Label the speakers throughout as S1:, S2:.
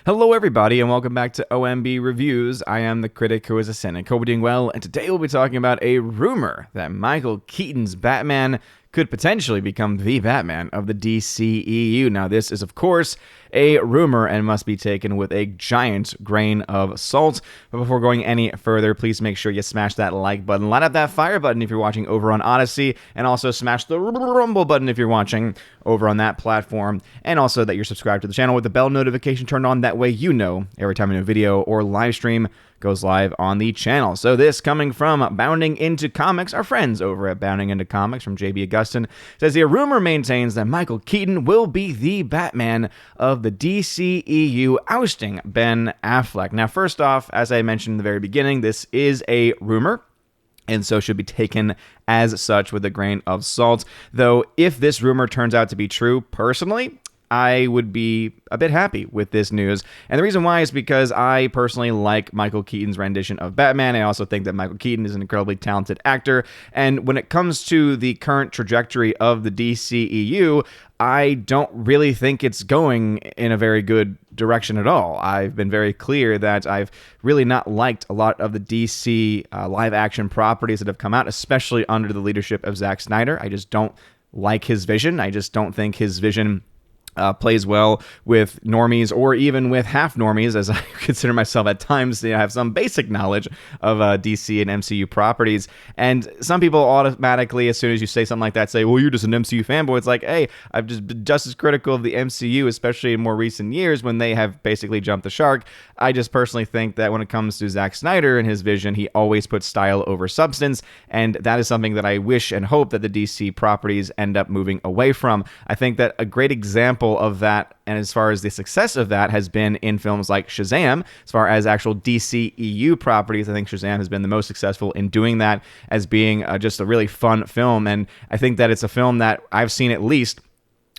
S1: Hello, everybody, and welcome back to OMB Reviews. I am the critic who is a cynic. Hope we're doing well, and today we'll be talking about a rumor that Michael Keaton's Batman could potentially become the Batman of the DCEU. Now, this is, of course, a rumor and must be taken with a giant grain of salt. But before going any further, please make sure you smash that like button, light up that fire button if you're watching over on Odyssey, and also smash the rumble button if you're watching over on that platform, and also that you're subscribed to the channel with the bell notification turned on. That way you know every time a new video or live stream goes live on the channel. So this coming from Bounding Into Comics, our friends over at Bounding Into Comics from JB Augustin, says the rumor maintains that Michael Keaton will be the Batman of the DCEU, ousting Ben Affleck. Now, first off, as I mentioned in the very beginning, this is a rumor, and so should be taken as such with a grain of salt. Though, if this rumor turns out to be true, personally, I would be a bit happy with this news. And the reason why is because I personally like Michael Keaton's rendition of Batman. I also think that Michael Keaton is an incredibly talented actor. And when it comes to the current trajectory of the DCEU, I don't really think it's going in a very good direction at all. I've been very clear that I've really not liked a lot of the DC live action properties that have come out, especially under the leadership of Zack Snyder. I just don't like his vision. I just don't think his vision plays well with normies, or even with half normies, as I consider myself at times to have some basic knowledge of DC and MCU properties. And some people automatically, as soon as you say something like that, say, well, you're just an MCU fanboy. It's like, hey, I've just been just as critical of the MCU, especially in more recent years when they have basically jumped the shark. I just personally think that when it comes to Zack Snyder and his vision, he always puts style over substance, and that is something that I wish and hope that the DC properties end up moving away from. I think that a great example of that, and as far as the success of that, has been in films like Shazam. As far as actual DCEU properties, I think Shazam has been the most successful in doing that, as being just a really fun film. And I think that it's a film that I've seen at least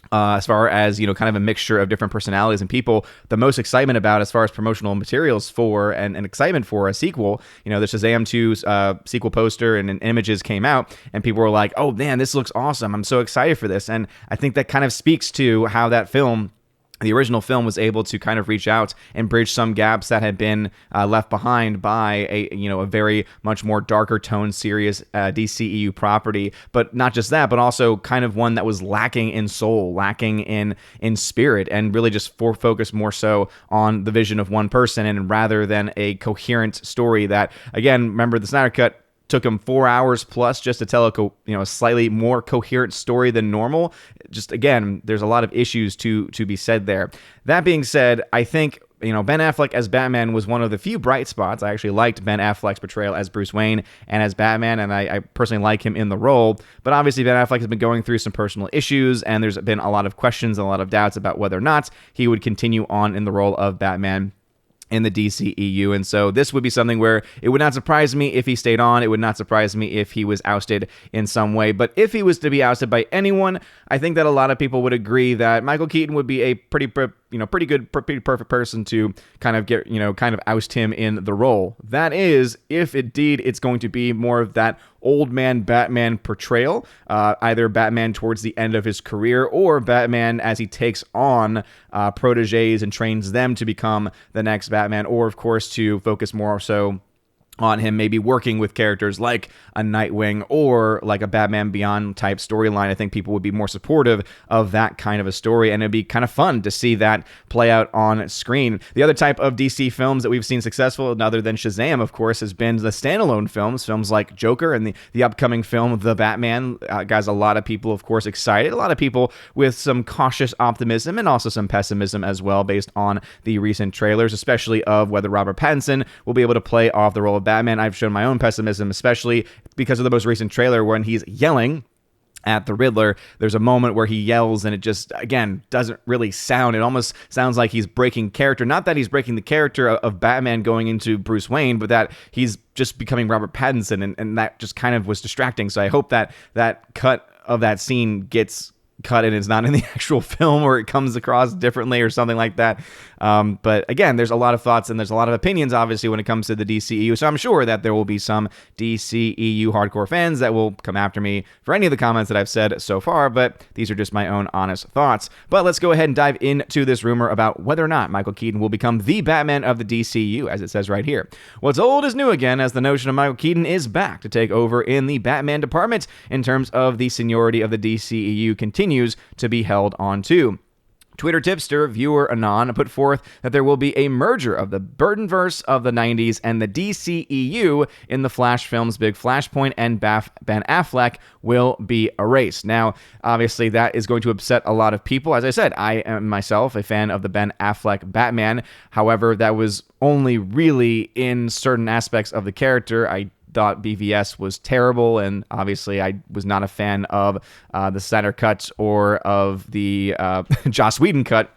S1: as far as, kind of a mixture of different personalities and people, the most excitement about as far as promotional materials for and excitement for a sequel. The Shazam 2 sequel poster and images came out, and people were like, oh man, this looks awesome. I'm so excited for this. And I think that kind of speaks to how that film, the original film, was able to kind of reach out and bridge some gaps that had been left behind by a very much more darker tone, serious DCEU property. But not just that, but also kind of one that was lacking in soul, lacking in spirit, and really just focused more so on the vision of one person, and rather than a coherent story that, again, remember the Snyder Cut took him 4 hours plus just to tell a slightly more coherent story than normal. Just, again, there's a lot of issues to be said there. That being said, I think Ben Affleck as Batman was one of the few bright spots. I actually liked Ben Affleck's portrayal as Bruce Wayne and as Batman, and I personally like him in the role. But obviously, Ben Affleck has been going through some personal issues, and there's been a lot of questions and a lot of doubts about whether or not he would continue on in the role of Batman in the DCEU. And so this would be something where it would not surprise me if he stayed on. It would not surprise me if he was ousted in some way. But if he was to be ousted by anyone, I think that a lot of people would agree that Michael Keaton would be a pretty perfect person to kind of oust him in the role. That is, if indeed it's going to be more of that old man Batman portrayal, either Batman towards the end of his career, or Batman as he takes on proteges and trains them to become the next Batman, or of course to focus more so on him maybe working with characters like a Nightwing or like a Batman Beyond type storyline. I think people would be more supportive of that kind of a story, and it'd be kind of fun to see that play out on screen. The other type of DC films that we've seen successful, other than Shazam, of course, has been the standalone films like Joker and the upcoming film The Batman. Guys, a lot of people, of course, excited. A lot of people with some cautious optimism and also some pessimism as well, based on the recent trailers, especially of whether Robert Pattinson will be able to play off the role of Batman. I've shown my own pessimism, especially because of the most recent trailer when he's yelling at the Riddler. There's a moment where he yells and it just, again, doesn't really sound. It almost sounds like he's breaking character. Not that he's breaking the character of Batman going into Bruce Wayne, but that he's just becoming Robert Pattinson, and that just kind of was distracting. So I hope that cut of that scene gets cut and it's not in the actual film, or it comes across differently or something like that. But again, there's a lot of thoughts and there's a lot of opinions, obviously, when it comes to the DCEU. So I'm sure that there will be some DCEU hardcore fans that will come after me for any of the comments that I've said so far, but these are just my own honest thoughts. But let's go ahead and dive into this rumor about whether or not Michael Keaton will become the Batman of the DCEU, as it says right here. What's old is new again, as the notion of Michael Keaton is back to take over in the Batman department in terms of the seniority of the DCEU continues to be held on to. Twitter tipster viewer Anon put forth that there will be a merger of the Burtonverse of the 90s and the DCEU in the Flash films. Big Flashpoint and Ben Affleck will be erased. Now, obviously, that is going to upset a lot of people. As I said, I am myself a fan of the Ben Affleck Batman. However, that was only really in certain aspects of the character. I thought BVS was terrible, and obviously I was not a fan of the Snyder cut or of the Joss Whedon cut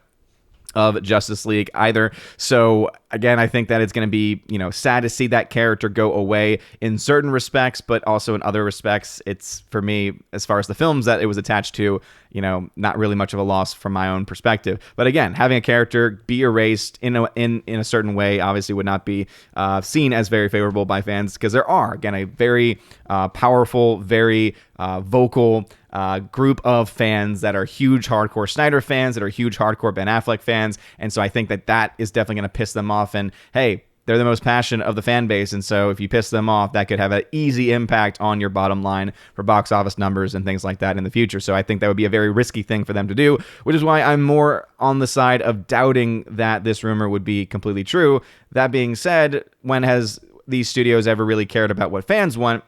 S1: of Justice League either. So again, I think that it's going to be, sad to see that character go away in certain respects, but also in other respects, it's, for me, as far as the films that it was attached to, not really much of a loss from my own perspective. But again, having a character be erased in a certain way obviously would not be seen as very favorable by fans, because there are, again, a very powerful, very vocal group of fans that are huge hardcore Snyder fans, that are huge hardcore Ben Affleck fans, and so I think that is definitely going to piss them off. And hey, they're the most passionate of the fan base, and so if you piss them off, that could have an easy impact on your bottom line for box office numbers and things like that in the future. So I think that would be a very risky thing for them to do, which is why I'm more on the side of doubting that this rumor would be completely true. That being said, when has these studios ever really cared about what fans want?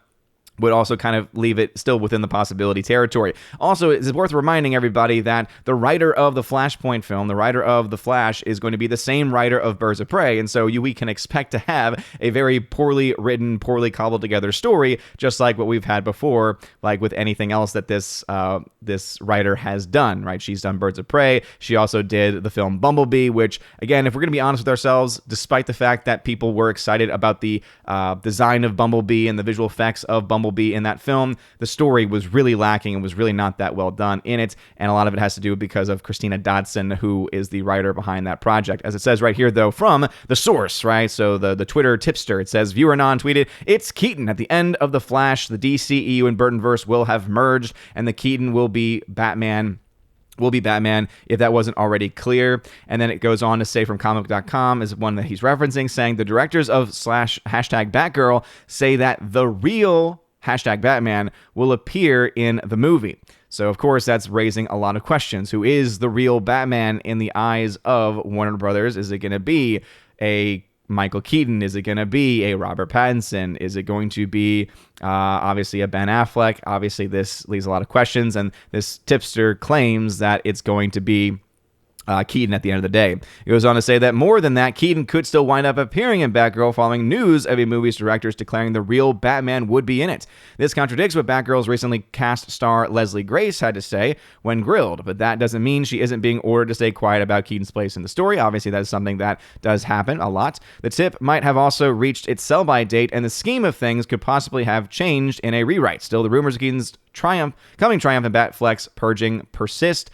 S1: Would also kind of leave it still within the possibility territory. Also, it's worth reminding everybody that the writer of the Flashpoint film, the writer of The Flash, is going to be the same writer of Birds of Prey, and so we can expect to have a very poorly written, poorly cobbled together story, just like what we've had before, like with anything else that this writer has done, right? She's done Birds of Prey. She also did the film Bumblebee, which, again, if we're going to be honest with ourselves, despite the fact that people were excited about the design of Bumblebee and the visual effects of Bumblebee in that film, the story was really lacking and was really not that well done in it, and a lot of it has to do because of Christina Dodson, who is the writer behind that project. As it says right here, though, from the source, right? So the Twitter tipster, it says, viewer non tweeted, "It's Keaton. At the end of The Flash, the DCEU and Burtonverse will have merged, and the Keaton will be Batman if that wasn't already clear." And then it goes on to say, from comicbook.com is one that he's referencing, saying the directors of #Batgirl say that the real #Batman will appear in the movie. So, of course, that's raising a lot of questions. Who is the real Batman in the eyes of Warner Brothers? Is it going to be a Michael Keaton? Is it going to be a Robert Pattinson? Is it going to be obviously a Ben Affleck? Obviously, this leaves a lot of questions, and this tipster claims that it's going to be Keaton at the end of the day. It goes on to say that more than that, Keaton could still wind up appearing in Batgirl following news of a movie's directors declaring the real Batman would be in it. This contradicts what Batgirl's recently cast star Leslie Grace had to say when grilled, but that doesn't mean she isn't being ordered to stay quiet about Keaton's place in the story. Obviously, that is something that does happen a lot. The tip might have also reached its sell-by date, and the scheme of things could possibly have changed in a rewrite. Still, the rumors of Keaton's coming triumph and Batfleck's purging persist.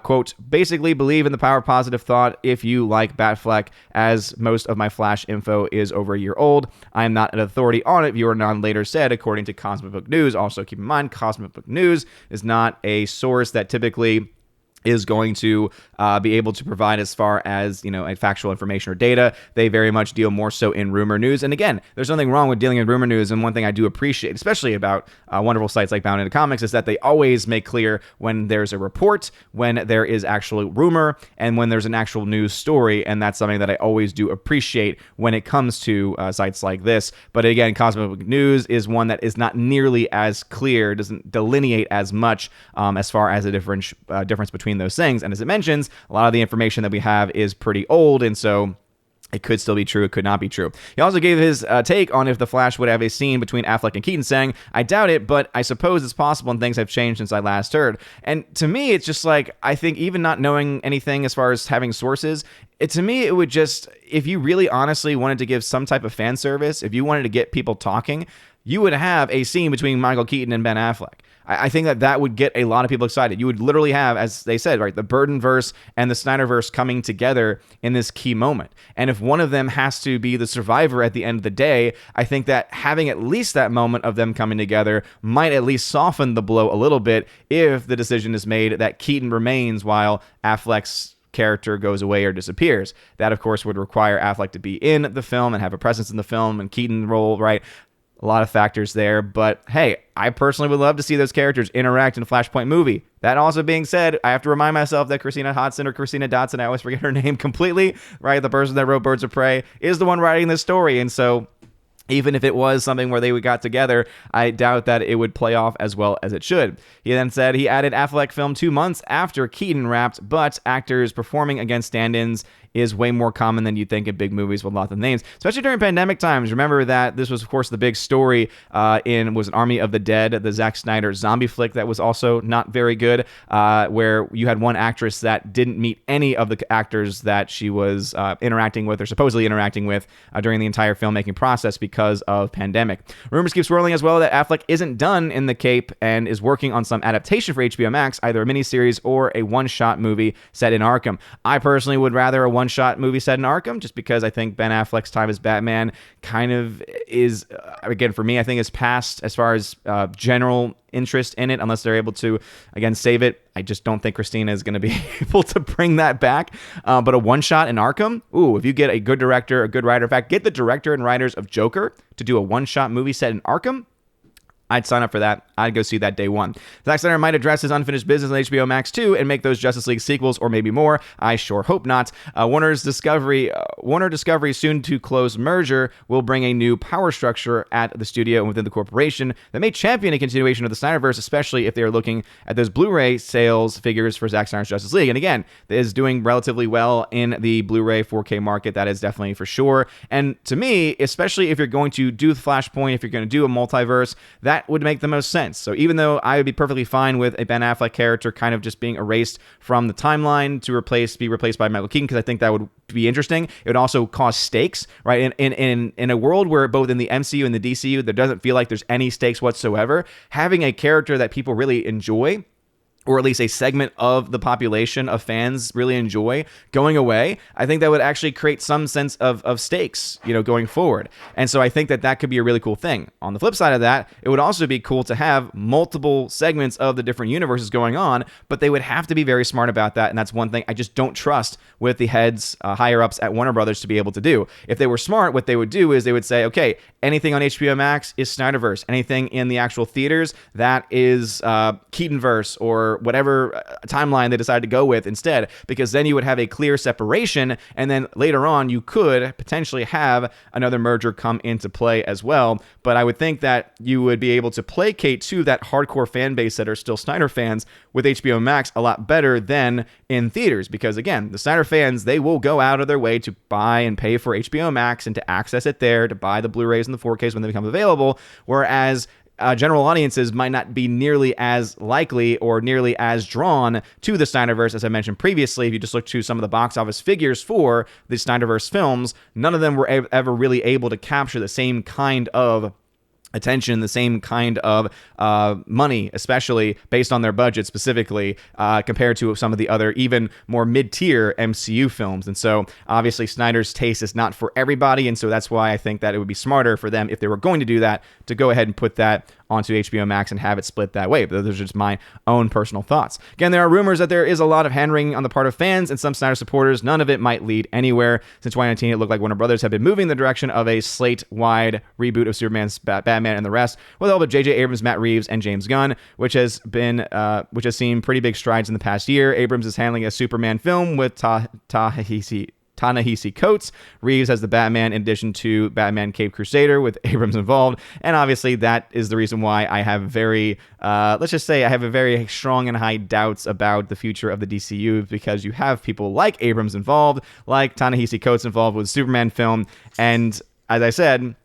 S1: Quote, basically believe in the power of positive thought if you like Batfleck, as most of my Flash info is over a year old. I am not an authority on it, viewer non later said, according to Cosmic Book News. Also keep in mind, Cosmic Book News is not a source that typically is going to be able to provide as far as, factual information or data. They very much deal more so in rumor news. And again, there's nothing wrong with dealing in rumor news. And one thing I do appreciate, especially about wonderful sites like Bound Into Comics, is that they always make clear when there's a report, when there is actual rumor, and when there's an actual news story. And that's something that I always do appreciate when it comes to sites like this. But again, Cosmic News is one that is not nearly as clear, doesn't delineate as much as far as the difference between those things. And as it mentions, a lot of the information that we have is pretty old, and so it could still be true, it could not be true. He also gave his take on if The Flash would have a scene between Affleck and Keaton, saying, I doubt it, but I suppose it's possible and things have changed since I last heard. And to me, it's just like, I think even not knowing anything as far as having sources, to me, it would just, if you really honestly wanted to give some type of fan service, if you wanted to get people talking, you would have a scene between Michael Keaton and Ben Affleck. I think that would get a lot of people excited. You would literally have, as they said, right, the Burtonverse and the Snyderverse coming together in this key moment. And if one of them has to be the survivor at the end of the day, I think that having at least that moment of them coming together might at least soften the blow a little bit if the decision is made that Keaton remains while Affleck's character goes away or disappears. That, of course, would require Affleck to be in the film and have a presence in the film, and Keaton role, right? A lot of factors there, but hey, I personally would love to see those characters interact in a Flashpoint movie. That also being said, I have to remind myself that Christina Hodson, or Christina Dotson, I always forget her name completely, right? The person that wrote Birds of Prey is the one writing this story, and so even if it was something where they got together, I doubt that it would play off as well as it should. He then said he added Affleck film 2 months after Keaton wrapped, but actors performing against stand-ins is way more common than you'd think in big movies with lots of names, especially during pandemic times. Remember that this was, of course, the big story was an Army of the Dead, the Zack Snyder zombie flick that was also not very good, where you had one actress that didn't meet any of the actors that she was interacting with or supposedly interacting with during the entire filmmaking process because of pandemic. Rumors keep swirling as well that Affleck isn't done in The Cape and is working on some adaptation for HBO Max, either a miniseries or a one-shot movie set in Arkham. I personally would rather a one-shot movie set in Arkham, just because I think Ben Affleck's time as Batman kind of is, again, for me, I think is past as far as general interest in it, unless they're able to, again, save it. I just don't think Christina is going to be able to bring that back. But a one-shot in Arkham, if you get a good director, a good writer, in fact, get the director and writers of Joker to do a one-shot movie set in Arkham, I'd sign up for that. I'd go see that day one. Zack Snyder might address his unfinished business on HBO Max 2 and make those Justice League sequels, or maybe more. I sure hope not. Warner Discovery soon to close merger will bring a new power structure at the studio and within the corporation that may champion a continuation of the Snyderverse, especially if they are looking at those Blu-ray sales figures for Zack Snyder's Justice League. And again, it is doing relatively well in the Blu-ray 4K market. That is definitely for sure. And to me, especially if you're going to do Flashpoint, if you're going to do a multiverse, that would make the most sense. So even though I would be perfectly fine with a Ben Affleck character kind of just being erased from the timeline to be replaced by Michael Keaton, because I think that would be interesting, it would also cause stakes, right? In a world where both in the MCU and the DCU, there doesn't feel like there's any stakes whatsoever, having a character that people really enjoy, or at least a segment of the population of fans really enjoy, going away, I think that would actually create some sense of stakes, going forward. And so I think that could be a really cool thing. On the flip side of that, it would also be cool to have multiple segments of the different universes going on, but they would have to be very smart about that. And that's one thing I just don't trust with the heads, higher ups at Warner Brothers to be able to do. If they were smart, what they would do is they would say, okay, anything on HBO Max is Snyderverse. Anything in the actual theaters, that is Keatonverse, or whatever timeline they decide to go with instead, because then you would have a clear separation, and then later on you could potentially have another merger come into play as well. But I would think that you would be able to placate to that hardcore fan base that are still Snyder fans with HBO Max a lot better than in theaters, because again, the Snyder fans, they will go out of their way to buy and pay for HBO Max and to access it there, to buy the Blu-rays and the 4Ks when they become available, whereas general audiences might not be nearly as likely or nearly as drawn to the Snyderverse. As I mentioned previously, if you just look to some of the box office figures for the Snyderverse films, none of them were ever really able to capture the same kind of attention, the same kind of money, especially based on their budget specifically, compared to some of the other even more mid-tier MCU films. And so obviously Snyder's taste is not for everybody, and so that's why I think that it would be smarter for them, if they were going to do that, to go ahead and put that onto HBO Max and have it split that way. But those are just my own personal thoughts. Again, there are rumors that there is a lot of hand-wringing on the part of fans and some Snyder supporters. None of it might lead anywhere. Since 2019, it looked like Warner Brothers have been moving in the direction of a slate-wide reboot of Superman's Batman and the rest, with all but J.J. Abrams, Matt Reeves, and James Gunn, which has seen pretty big strides in the past year. Abrams is handling a Superman film with Ta-Nehisi Coates. Reeves has the Batman in addition to Batman Cape Crusader with Abrams involved. And obviously that is the reason why I have I have a very strong and high doubts about the future of the DCEU, because you have people like Abrams involved, like Ta-Nehisi Coates involved with the Superman film. And as I said,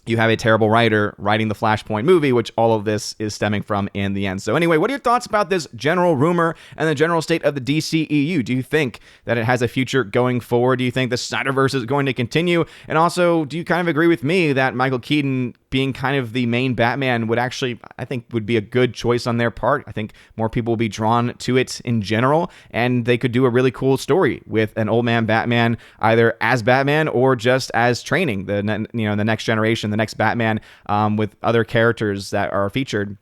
S1: you have a terrible writer writing the Flashpoint movie, which all of this is stemming from in the end. So anyway, what are your thoughts about this general rumor and the general state of the DCEU? Do you think that it has a future going forward? Do you think the Snyderverse is going to continue? And also, do you kind of agree with me that Michael Keaton being kind of the main Batman would actually, I think, would be a good choice on their part. I think more people will be drawn to it in general, and they could do a really cool story with an old man Batman, either as Batman or just as training the next generation, the next Batman, with other characters that are featured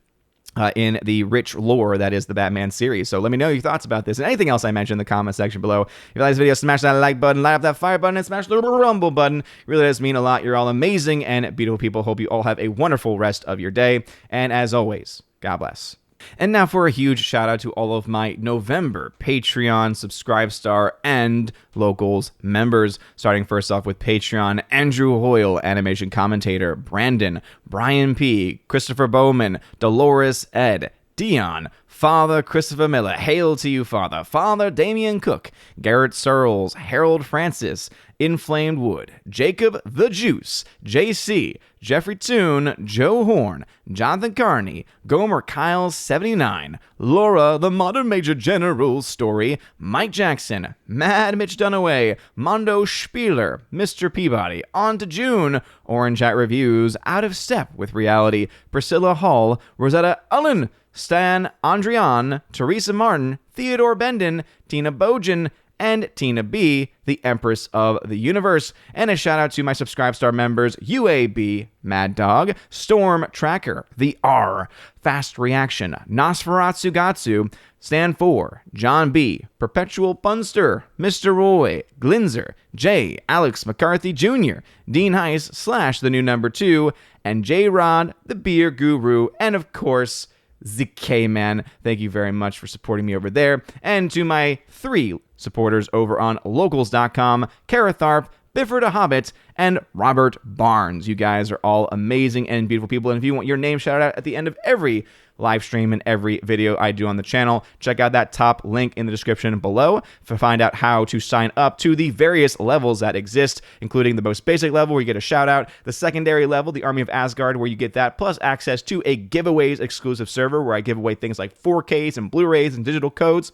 S1: in the rich lore that is the Batman series. So let me know your thoughts about this and anything else I mentioned in the comment section below. If you like this video, smash that like button, light up that fire button, and smash the rumble button. It really does mean a lot. You're all amazing and beautiful people. Hope you all have a wonderful rest of your day. And as always, God bless. And now for a huge shout out to all of my November Patreon, Subscribestar, and Locals members. Starting first off with Patreon, Andrew Hoyle, animation commentator, Brandon, Brian P., Christopher Bowman, Dolores Ed, Dion, Father Christopher Miller, hail to you, Father, Father Damian Cook, Garrett Searles, Harold Francis, Inflamed Wood, Jacob the Juice, JC, Jeffrey Toon, Joe Horn, Jonathan Carney, Gomer Kyle 79, Laura the Modern Major General Story, Mike Jackson, Mad Mitch Dunaway, Mondo Spieler, Mr. Peabody, On to June, Orange Hat Reviews, Out of Step with Reality, Priscilla Hall, Rosetta Ullen, Stan Andrian, Teresa Martin, Theodore Bendon, Tina Bojan, and Tina B, the Empress of the Universe. And a shout out to my Subscribestar members, UAB, Mad Dog, Storm Tracker, The R, Fast Reaction, Nosferatu Gatsu, Stand 4, John B, Perpetual Punster, Mr. Roy, Glinzer, J, Alex McCarthy Jr., Dean Heiss / the new number 2, and J Rod, the Beer Guru, and of course, ZK Man. Thank you very much for supporting me over there. And to my 3 supporters over on locals.com, Kara Tharp, Bifford a Hobbit, and Robert Barnes. You guys are all amazing and beautiful people. And if you want your name shouted out at the end of every live stream and every video I do on the channel, check out that top link in the description below to find out how to sign up to the various levels that exist, including the most basic level where you get a shout out, the secondary level, the Army of Asgard, where you get that, plus access to a giveaways exclusive server where I give away things like 4Ks and Blu-rays and digital codes.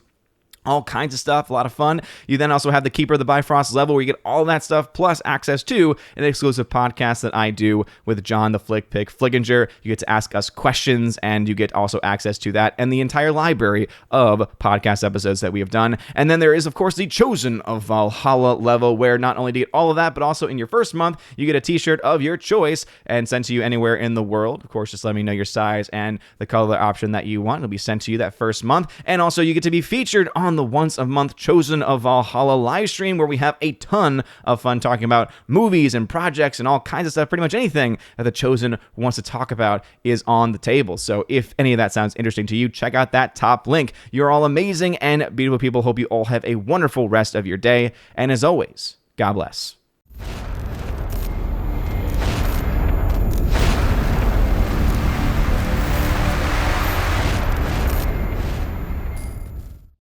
S1: All kinds of stuff, a lot of fun. You then also have the Keeper of the Bifrost level where you get all that stuff, plus access to an exclusive podcast that I do with John the Flick Pick Flickinger. You get to ask us questions, and you get also access to that and the entire library of podcast episodes that we have done. And then there is, of course, the Chosen of Valhalla level, where not only do you get all of that, but also in your first month, you get a t-shirt of your choice and sent to you anywhere in the world. Of course, just let me know your size and the color option that you want. It'll be sent to you that first month. And also, you get to be featured on the once a month Chosen of Valhalla live stream, where we have a ton of fun talking about movies and projects and all kinds of stuff. Pretty much anything that the Chosen wants to talk about is on the table. So if any of that sounds interesting to you, check out that top link. You're all amazing and beautiful people. Hope you all have a wonderful rest of your day. And as always, God bless.